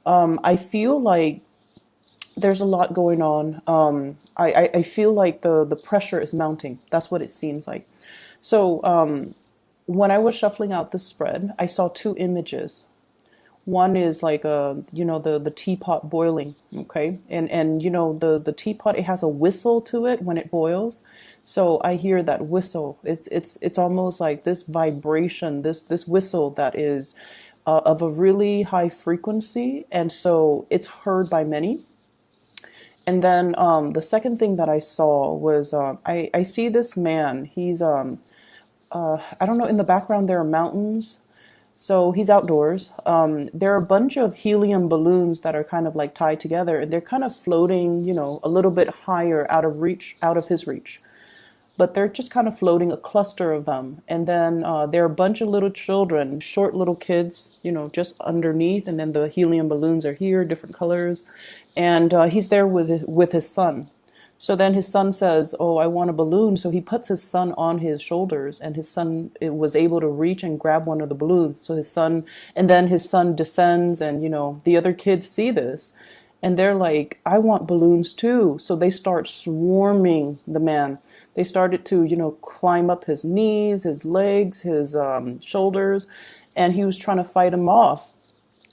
I feel like there's a lot going on. I feel like the pressure is mounting. That's what it seems like. So when I was shuffling out the spread, I saw two images. One is like the teapot boiling, okay? And the teapot, it has a whistle to it when it boils. So I hear that whistle. It's almost like this vibration, this whistle that is of a really high frequency, and so it's heard by many. And then the second thing that I saw was I see this man. He's I don't know, in the background there are mountains. So he's outdoors. There are a bunch of helium balloons that are kind of like tied together, and they're kind of floating, a little bit higher out of his reach. But they're just kind of floating, a cluster of them. And then there are a bunch of little children, short little kids, just underneath. And then the helium balloons are here, different colors. And he's there with his son. So then his son says, "Oh, I want a balloon." So he puts his son on his shoulders, and his son was able to reach and grab one of the balloons. And then his son descends, and the other kids see this, and they're like, "I want balloons too." So they start swarming the man. They started to, climb up his knees, his legs, his shoulders, and he was trying to fight them off.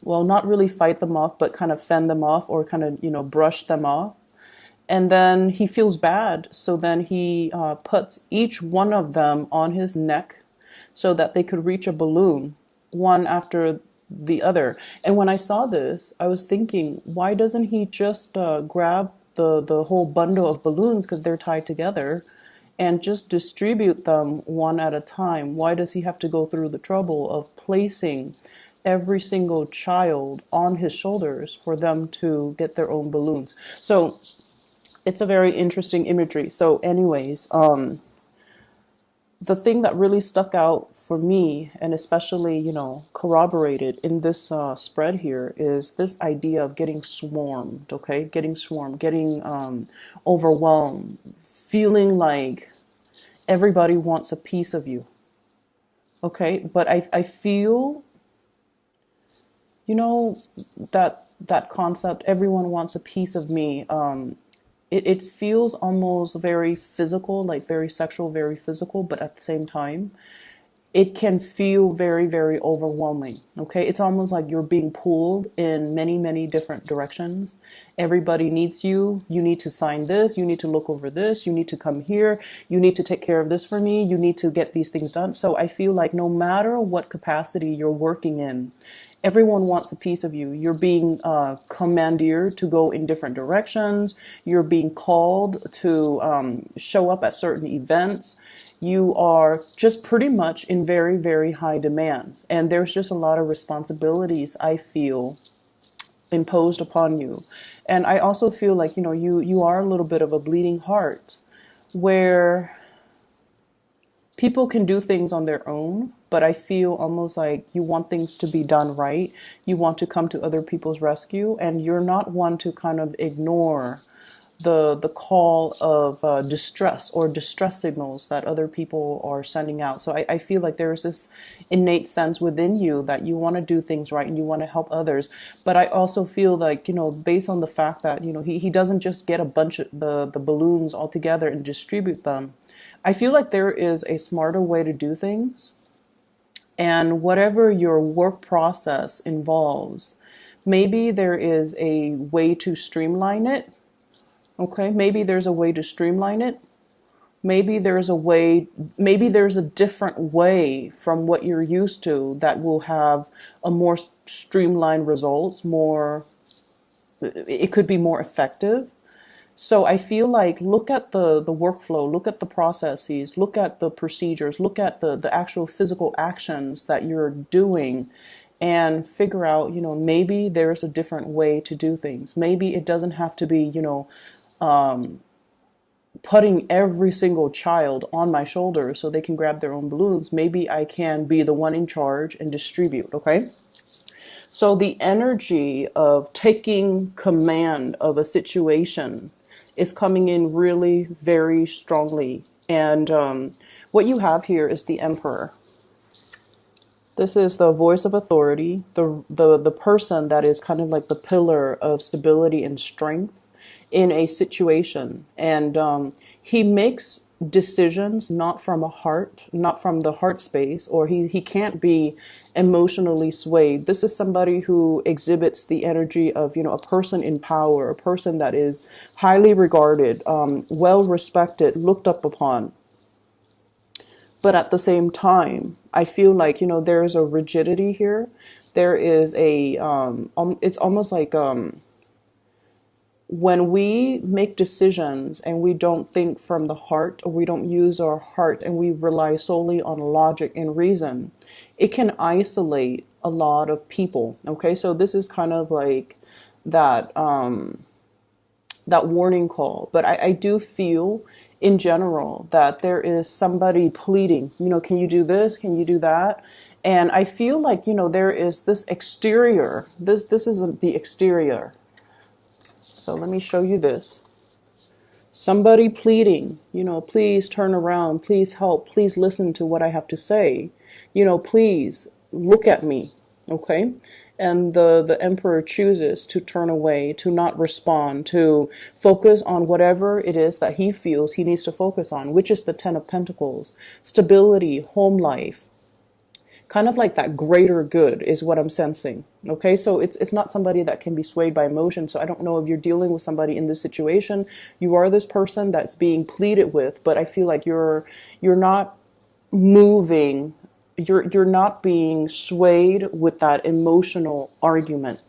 Well, not really fight them off, but kind of fend them off, or kind of, brush them off. And then he feels bad. So then he puts each one of them on his neck so that they could reach a balloon, one after the other. And when I saw this, I was thinking, why doesn't he just grab the whole bundle of balloons, because they're tied together, and just distribute them one at a time? Why does he have to go through the trouble of placing every single child on his shoulders for them to get their own balloons? So it's a very interesting imagery. So anyways, the thing that really stuck out for me, and especially, corroborated in this spread here, is this idea of getting swarmed, okay? Getting swarmed, getting overwhelmed, feeling like everybody wants a piece of you, okay? But I feel, that concept, everyone wants a piece of me. It feels almost very physical, like very sexual, very physical, but at the same time, it can feel very, very overwhelming. Okay. It's almost like you're being pulled in many, many different directions. Everybody needs you. You need to sign this. You need to look over this. You need to come here. You need to take care of this for me. You need to get these things done. So I feel like no matter what capacity you're working in, everyone wants a piece of you. You're being commandeered to go in different directions. You're being called to show up at certain events. You are just pretty much in very, very high demand. And there's just a lot of responsibilities, I feel, imposed upon you. And I also feel like, you are a little bit of a bleeding heart, where people can do things on their own, but I feel almost like you want things to be done right. You want to come to other people's rescue, and you're not one to kind of ignore the call of distress or distress signals that other people are sending out. So I feel like there's this innate sense within you that you want to do things right and you want to help others. But I also feel like, based on the fact that, he doesn't just get a bunch of the balloons all together and distribute them. I feel like there is a smarter way to do things. And whatever your work process involves, maybe there is a way to streamline it. Okay, maybe there's a way to streamline it. Maybe there's a different way from what you're used to that will have a more streamlined results, it could be more effective. So I feel like, look at the workflow, look at the processes, look at the procedures, look at the actual physical actions that you're doing, and figure out, maybe there's a different way to do things. Maybe it doesn't have to be, putting every single child on my shoulder so they can grab their own balloons. Maybe I can be the one in charge and distribute, okay? So the energy of taking command of a situation is coming in really very strongly. And what you have here is the Emperor. This is the voice of authority, the person that is kind of like the pillar of stability and strength in a situation. And he makes decisions not from a heart, not from the heart space, or he can't be emotionally swayed. This is somebody who exhibits the energy of, a person in power, a person that is highly regarded, well respected, looked up upon. But at the same time, I feel like, there's a rigidity here. There is it's almost like, when we make decisions and we don't think from the heart, or we don't use our heart and we rely solely on logic and reason, it can isolate a lot of people. Okay, so this is kind of like that that warning call. But I do feel in general that there is somebody pleading, can you do this? Can you do that? And I feel like, there is this exterior. This isn't the exterior. So let me show you this. Somebody pleading, please turn around, please help, please listen to what I have to say. Please look at me, okay? And the emperor chooses to turn away, to not respond, to focus on whatever it is that he feels he needs to focus on, which is the Ten of Pentacles, stability, home life. Kind of like that greater good is what I'm sensing. Okay, so it's not somebody that can be swayed by emotion. So I don't know if you're dealing with somebody in this situation. You are this person that's being pleaded with, but I feel like you're not moving. You're not being swayed with that emotional argument.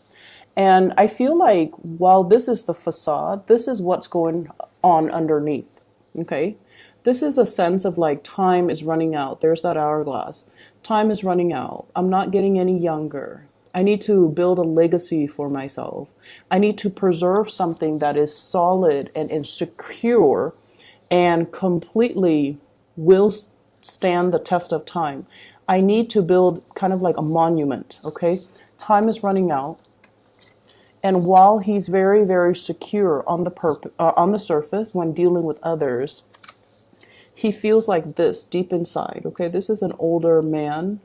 And I feel like while this is the facade, this is what's going on underneath. Okay, this is a sense of like time is running out. There's that hourglass. Time is running out. I'm not getting any younger. I need to build a legacy for myself. I need to preserve something that is solid and secure and completely will stand the test of time. I need to build kind of like a monument, okay? Time is running out. And while he's very, very secure on the surface when dealing with others, he feels like this deep inside. Okay, this is an older man.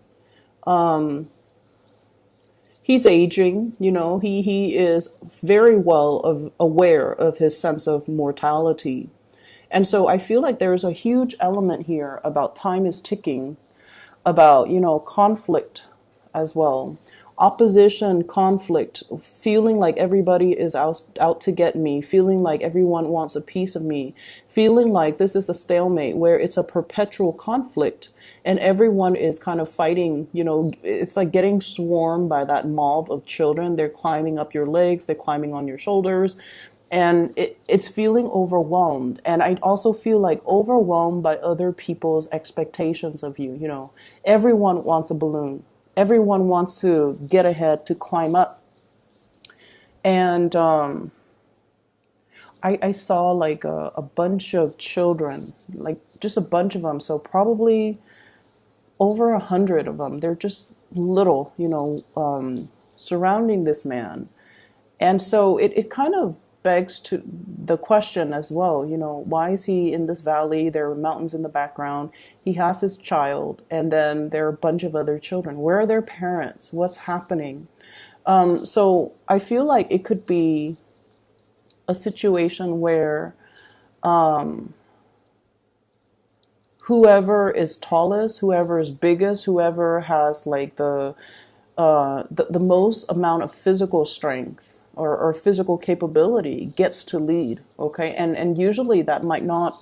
He's aging. He is very well aware of his sense of mortality, and so I feel like there's a huge element here about time is ticking, about conflict as well. Opposition, conflict, feeling like everybody is out to get me, feeling like everyone wants a piece of me, feeling like this is a stalemate where it's a perpetual conflict and everyone is kind of fighting. It's like getting swarmed by that mob of children. They're climbing up your legs, they're climbing on your shoulders, and it's feeling overwhelmed. And I also feel like overwhelmed by other people's expectations of you. Everyone wants a balloon. Everyone wants to get ahead, to climb up. And I saw like a bunch of children, like just a bunch of them. So probably over 100 of them. They're just little, surrounding this man. And so it kind of begs to the question as well, why is he in this valley? There are mountains in the background. He has his child, and then there are a bunch of other children. Where are their parents? What's happening? So I feel like it could be a situation where whoever is tallest, whoever is biggest, whoever has like the most amount of physical strength or physical capability gets to lead. Okay, and usually that might not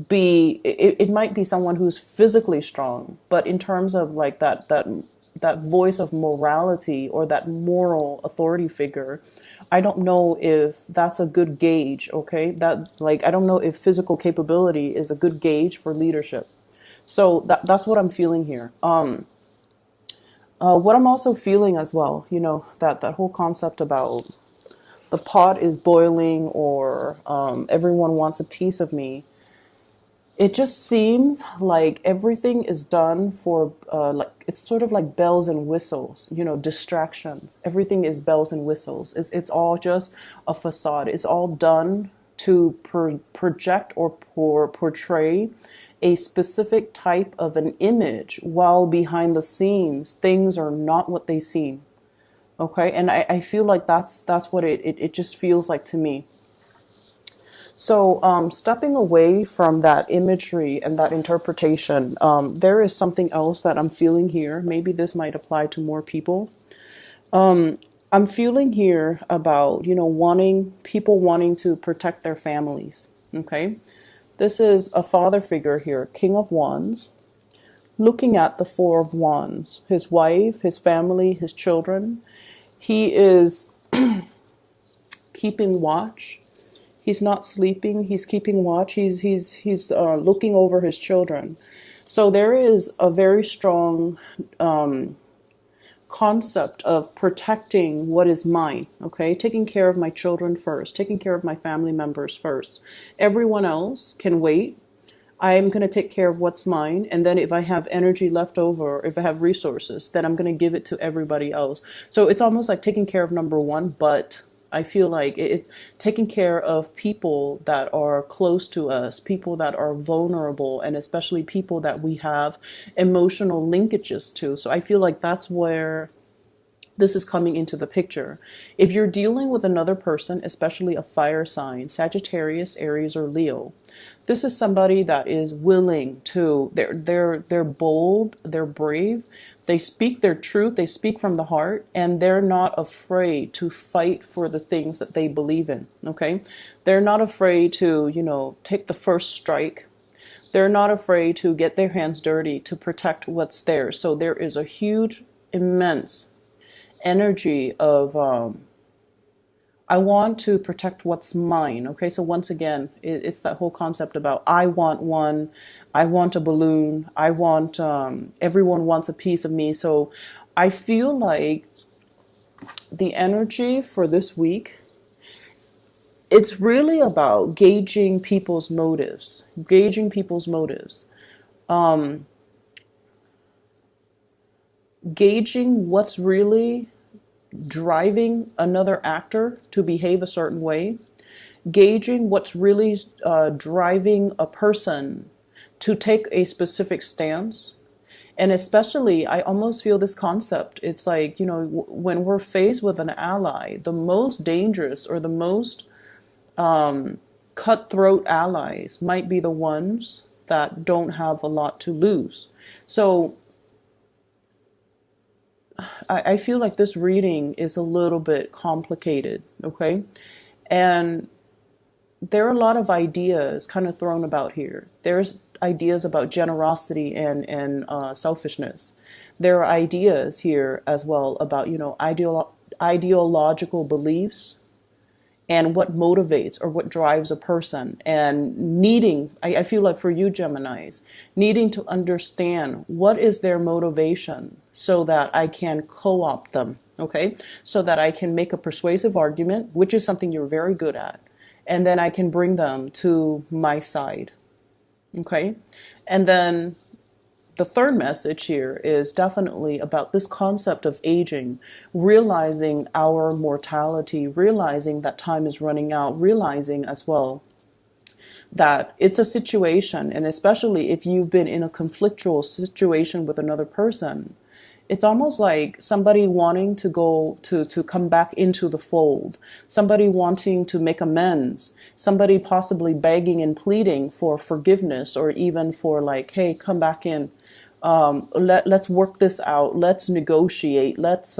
be, it might be someone who's physically strong, but in terms of like that voice of morality or that moral authority figure, I don't know if that's a good gauge. Okay, that like I don't know if physical capability is a good gauge for leadership. So that's what I'm feeling here. What I'm also feeling as well, that whole concept about the pot is boiling, or everyone wants a piece of me. It just seems like everything is done for, like, it's sort of like bells and whistles, distractions. Everything is bells and whistles. It's all just a facade. It's all done to project or portray a specific type of an image, while behind the scenes things are not what they seem. Okay, and I feel like that's what it just feels like to me. So, stepping away from that imagery and that interpretation, there is something else that I'm feeling here. Maybe this might apply to more people. I'm feeling here about, wanting people wanting to protect their families. Okay, this is a father figure here, King of Wands, looking at the Four of Wands, his wife, his family, his children. He is keeping watch. He's not sleeping. He's keeping watch. He's looking over his children. So there is a very strong concept of protecting what is mine. Okay, taking care of my children first, taking care of my family members first. Everyone else can wait. I'm going to take care of what's mine, and then if I have energy left over, if I have resources, then I'm going to give it to everybody else. So it's almost like taking care of number one, but I feel like it's taking care of people that are close to us, people that are vulnerable, and especially people that we have emotional linkages to. So I feel like that's where this is coming into the picture. If you're dealing with another person, especially a fire sign, Sagittarius, Aries, or Leo, this is somebody that is willing to, they're bold, they're brave, they speak their truth, they speak from the heart, and they're not afraid to fight for the things that they believe in, okay? They're not afraid to, take the first strike. They're not afraid to get their hands dirty to protect what's theirs. So there is a huge, immense energy of I want to protect what's mine. Okay, so once again, it's that whole concept about I want one, I want a balloon, I want everyone wants a piece of me. So I feel like the energy for this week, it's really about gauging people's motives, gauging what's really driving another actor to behave a certain way, gauging what's really driving a person to take a specific stance. And especially, I almost feel this concept, it's like, when we're faced with an ally, the most dangerous or the most cutthroat allies might be the ones that don't have a lot to lose. So I feel like this reading is a little bit complicated, okay? And there are a lot of ideas kind of thrown about here. There's ideas about generosity and selfishness. There are ideas here as well about, ideological beliefs and what motivates or what drives a person, and needing, I feel like for you Geminis, needing to understand what is their motivation so that I can co-opt them, okay? So that I can make a persuasive argument, which is something you're very good at, and then I can bring them to my side, okay? And then the third message here is definitely about this concept of aging, realizing our mortality, realizing that time is running out, realizing as well that it's a situation, and especially if you've been in a conflictual situation with another person, it's almost like somebody wanting to go to come back into the fold, somebody wanting to make amends, somebody possibly begging and pleading for forgiveness, or even for like, hey, come back in. Let's work this out. Let's negotiate. Let's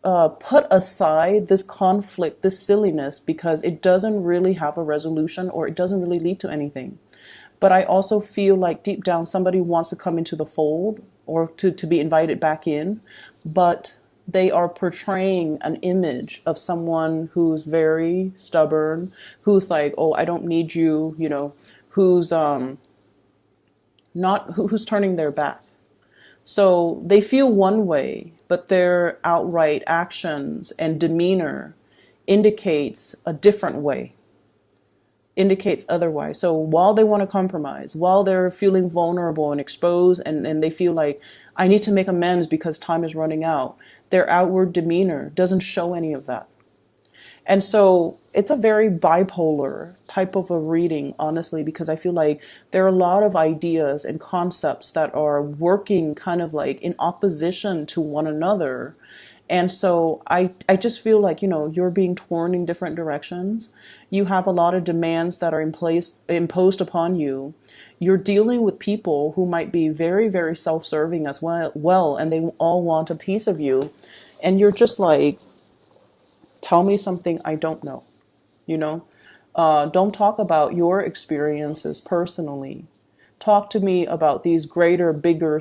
put aside this conflict, this silliness, because it doesn't really have a resolution, or it doesn't really lead to anything. But I also feel like deep down somebody wants to come into the fold, or to be invited back in, but they are portraying an image of someone who's very stubborn, who's like, oh, I don't need you, who's who's turning their back. So they feel one way, but their outright actions and demeanor indicates a different way, indicates otherwise. So while they want to compromise, while they're feeling vulnerable and exposed, and they feel like, I need to make amends because time is running out, their outward demeanor doesn't show any of that. And so it's a very bipolar type of a reading, honestly, because I feel like there are a lot of ideas and concepts that are working kind of like in opposition to one another. And so I just feel like, you're being torn in different directions. You have a lot of demands that are imposed upon you. You're dealing with people who might be very, very self-serving as well, and they all want a piece of you. And you're just like, tell me something I don't know, you know? Don't talk about your experiences personally. Talk to me about these greater, bigger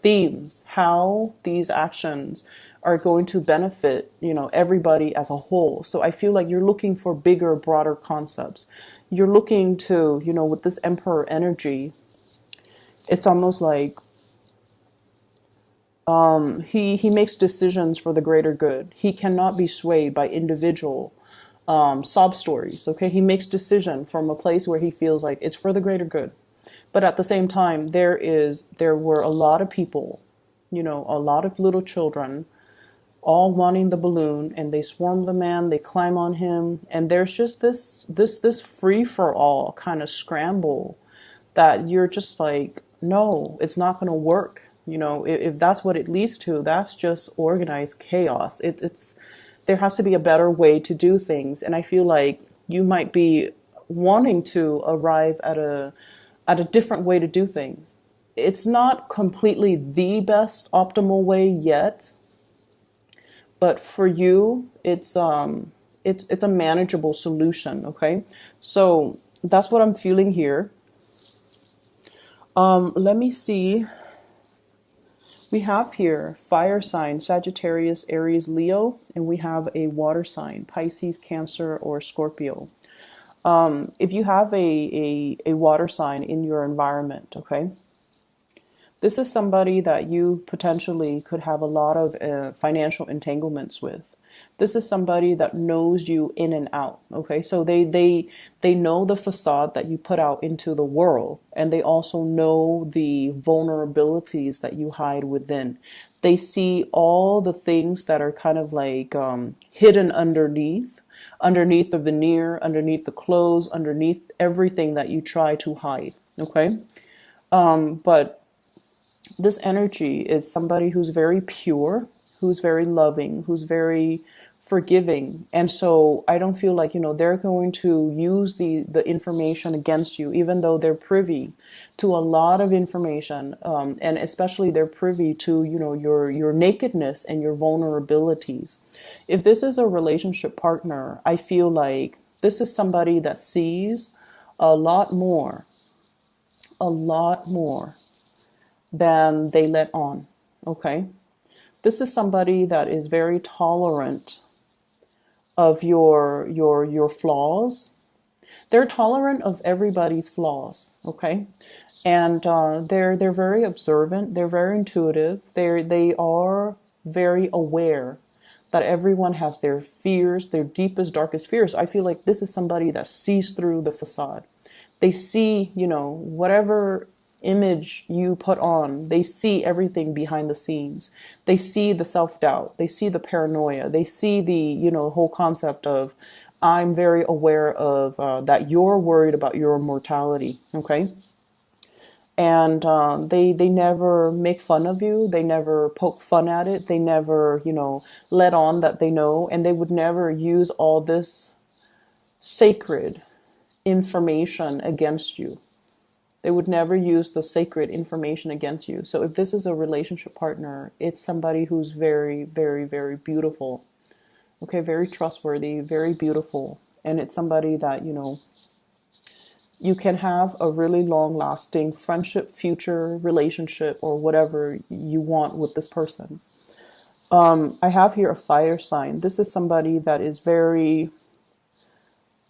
themes, how these actions are going to benefit, everybody as a whole. So I feel like you're looking for bigger, broader concepts. You're looking to, with this emperor energy, it's almost like he makes decisions for the greater good. He cannot be swayed by individual sob stories. Okay, he makes decision from a place where he feels like it's for the greater good. But at the same time, there were a lot of people, a lot of little children, all wanting the balloon, and they swarm the man, they climb on him, and there's just this free for all kind of scramble that you're just like, no, it's not going to work. If that's what it leads to, that's just organized chaos. It's there has to be a better way to do things, and I feel like you might be wanting to arrive at a different way to do things. It's not completely the best optimal way yet, but for you, it's a manageable solution. Okay, so that's what I'm feeling here. Let me see. We have here fire sign, Sagittarius, Aries, Leo, and we have a water sign, Pisces, Cancer, or Scorpio. If you have a water sign in your environment, okay, this is somebody that you potentially could have a lot of financial entanglements with. This is somebody that knows you in and out. Okay, so they know the facade that you put out into the world, and they also know the vulnerabilities that you hide within. They see all the things that are kind of like hidden underneath the veneer, underneath the clothes, underneath everything that you try to hide. Okay, but this energy is somebody who's very pure, who's very loving, who's very forgiving. And so I don't feel like, they're going to use the information against you, even though they're privy to a lot of information. And especially they're privy to, your nakedness and your vulnerabilities. If this is a relationship partner, I feel like this is somebody that sees a lot more than they let on. Okay. This is somebody that is very tolerant of your flaws. They're tolerant of everybody's flaws. Okay. And they're very observant, they're very intuitive, they are very aware that everyone has their fears, their deepest, darkest fears. I feel like this is somebody that sees through the facade. They see, whatever image you put on, they see everything behind the scenes. They see the self-doubt, they see the paranoia, they see the, whole concept of, I'm very aware of that you're worried about your mortality. Okay. And they never make fun of you, they never poke fun at it, they never, let on that they know, and they would never use all this sacred information against you. They would never use the sacred information against you. So if this is a relationship partner, it's somebody who's very, very, very beautiful. Okay, very trustworthy, very beautiful. And it's somebody that, you can have a really long-lasting friendship, future relationship, or whatever you want with this person. I have here a fire sign. This is somebody that is very,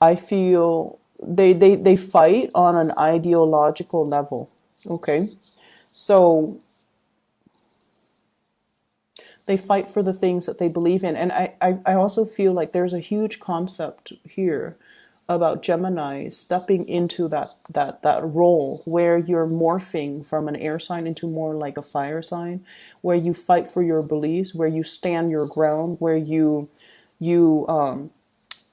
I feel, they fight on an ideological level. Okay, so they fight for the things that they believe in. And I also feel like there's a huge concept here about Gemini stepping into that role where you're morphing from an air sign into more like a fire sign, where you fight for your beliefs, where you stand your ground, where you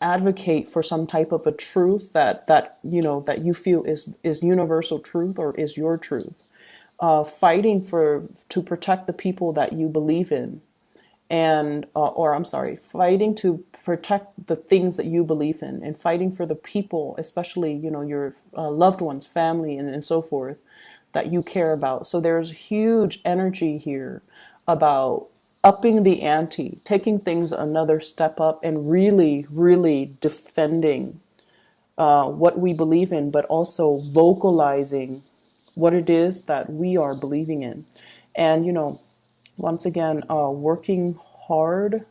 advocate for some type of a truth that that you feel is universal truth or is your truth. Fighting for to protect the people that you believe in, and or I'm sorry, fighting to protect the things that you believe in, and fighting for the people, especially your loved ones, family, and so forth, that you care about. So there's huge energy here about upping the ante, taking things another step up, and really, really defending what we believe in, but also vocalizing what it is that we are believing in. And, once again, working hard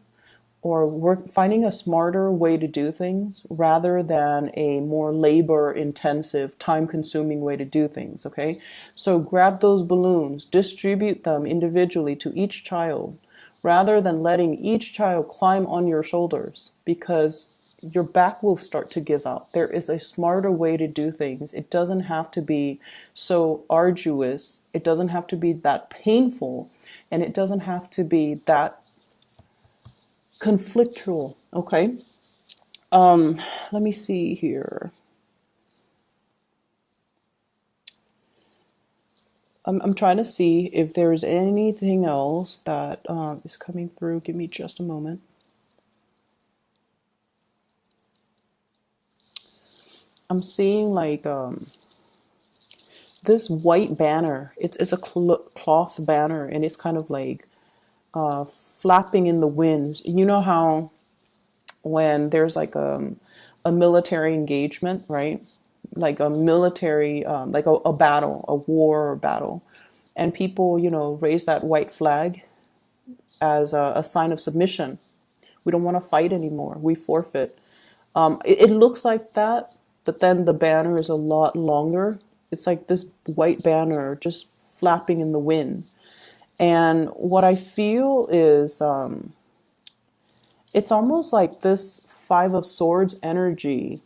or finding a smarter way to do things rather than a more labor intensive, time consuming way to do things. Okay. So grab those balloons, distribute them individually to each child rather than letting each child climb on your shoulders, because your back will start to give out. There is a smarter way to do things. It doesn't have to be so arduous. It doesn't have to be that painful, and it doesn't have to be that conflictual. Okay. Let me see here. I'm trying to see if there's anything else that is coming through. Give me just a moment. I'm seeing like this white banner. It's a cloth banner, and it's kind of like flapping in the winds. You know how when there's like a military engagement, right? Like a military, like a battle, a war or battle, and people, raise that white flag as a sign of submission. We don't want to fight anymore. We forfeit. It looks like that, but then the banner is a lot longer. It's like this white banner just flapping in the wind. And what I feel is it's almost like this Five of Swords energy.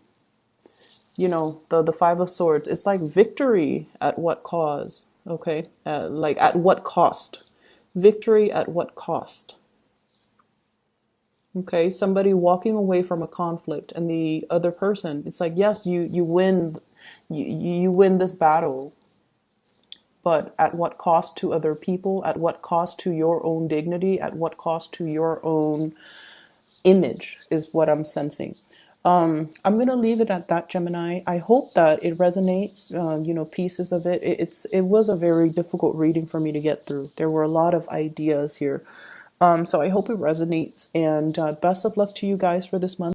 The Five of Swords. It's like victory at what cause? Okay, like at what cost? Victory at what cost? Okay, somebody walking away from a conflict, and the other person, it's like, yes, you win, you win this battle, but at what cost to other people? At what cost to your own dignity? At what cost to your own image is what I'm sensing. I'm going to leave it at that, Gemini. I hope that it resonates, pieces of it. It was a very difficult reading for me to get through. There were a lot of ideas here. So I hope it resonates, and best of luck to you guys for this month.